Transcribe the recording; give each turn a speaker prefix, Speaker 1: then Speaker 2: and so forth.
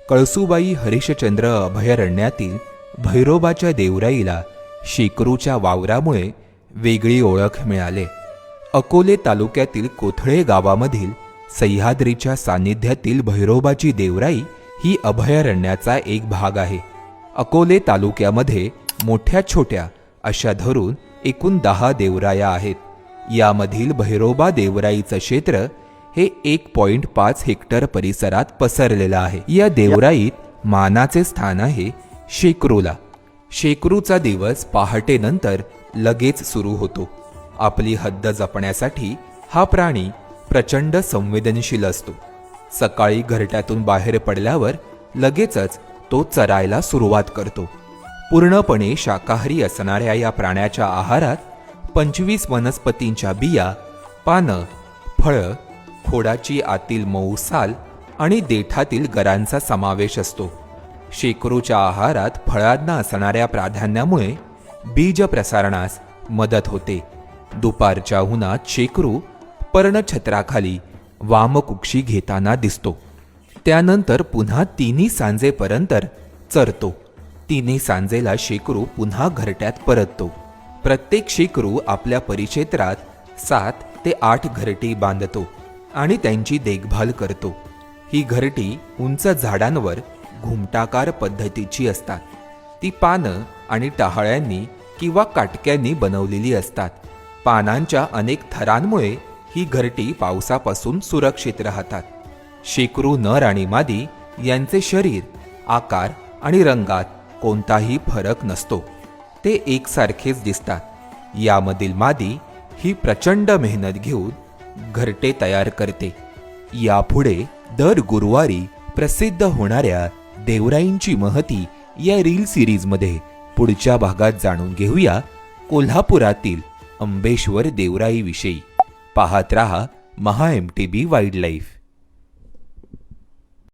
Speaker 1: कळसुबाई हरिश्चंद्र अभयारण्यातील भैरोबाच्या देवराईला शेकरूच्या वावरामुळे वेगळी ओळख मिळाली. अकोले तालुक्यातील कोथळे गावामधील सह्याद्रीच्या सानिध्यातील भैरोबाची देवराई ही अभयारण्याचा एक भाग आहे. अकोले तालुक्यामध्ये मोठ्या छोट्या अशा धरून एकूण 10 देवराया आहेत. यामधील भैरोबा देवराईचं क्षेत्र हे 1.5 हेक्टर परिसरात पसरलेलं आहे. या देवराईत मानाचे स्थान आहे शेकरूला. शेकरूचा दिवस पहाटेनंतर लगेच सुरू होतो. आपली हद्द जपण्यासाठी हा प्राणी प्रचंड संवेदनशील असतो. सकाळी घरट्यातून बाहेर पडल्यावर लगेचच तो चरायला सुरुवात करतो. पूर्णपणे शाकाहारी असणाऱ्या या प्राण्याच्या आहारात 25 वनस्पतींच्या बिया, पानं, फळं, खोडाची आतील मऊ साल आणि देठातील गरांचा समावेश असतो. शेकरूच्या आहारात फळांना असणाऱ्या प्राधान्यामुळे बीज प्रसारणास मदत होते. दुपारच्या उन्हात शेकरू पर्णछत्राखाली वामकुक्षी घेताना दिसतो. त्यानंतर पुन्हा 3 सांजेपर्यंत चरतो. 3 सांजेला शेकरू पुन्हा घरट्यात परततो. प्रत्येक शेकरू आपल्या परिक्षेत्रात 7 ते 8 घरटी बांधतो आणि त्यांची देखभाल करतो. ही घरटी उंच झाडांवर घुमटाकार पद्धतीची असतात. ती पानं आणि टहाळ्यांनी किंवा काटक्यांनी बनवलेली असतात. पानांच्या अनेक थरांमुळे ही घरटी पावसापासून सुरक्षित राहतात. शेकरू नर आणि मादी यांचे शरीर, आकार आणि रंगात कोणताही फरक नसतो. ते एकसारखेच दिसतात. यामधील मादी ही प्रचंड मेहनत घेऊन घरटे तयार करते. यापुढे दर गुरुवारी प्रसिद्ध होणाऱ्या देवराईंची महती या रील सिरीजमध्ये पुढच्या भागात जाणून घेऊया. कोल्हापुरातील अंबेश्वर देवराईविषयी पाहत रहा MHA MTV वाईल्डलाईफ.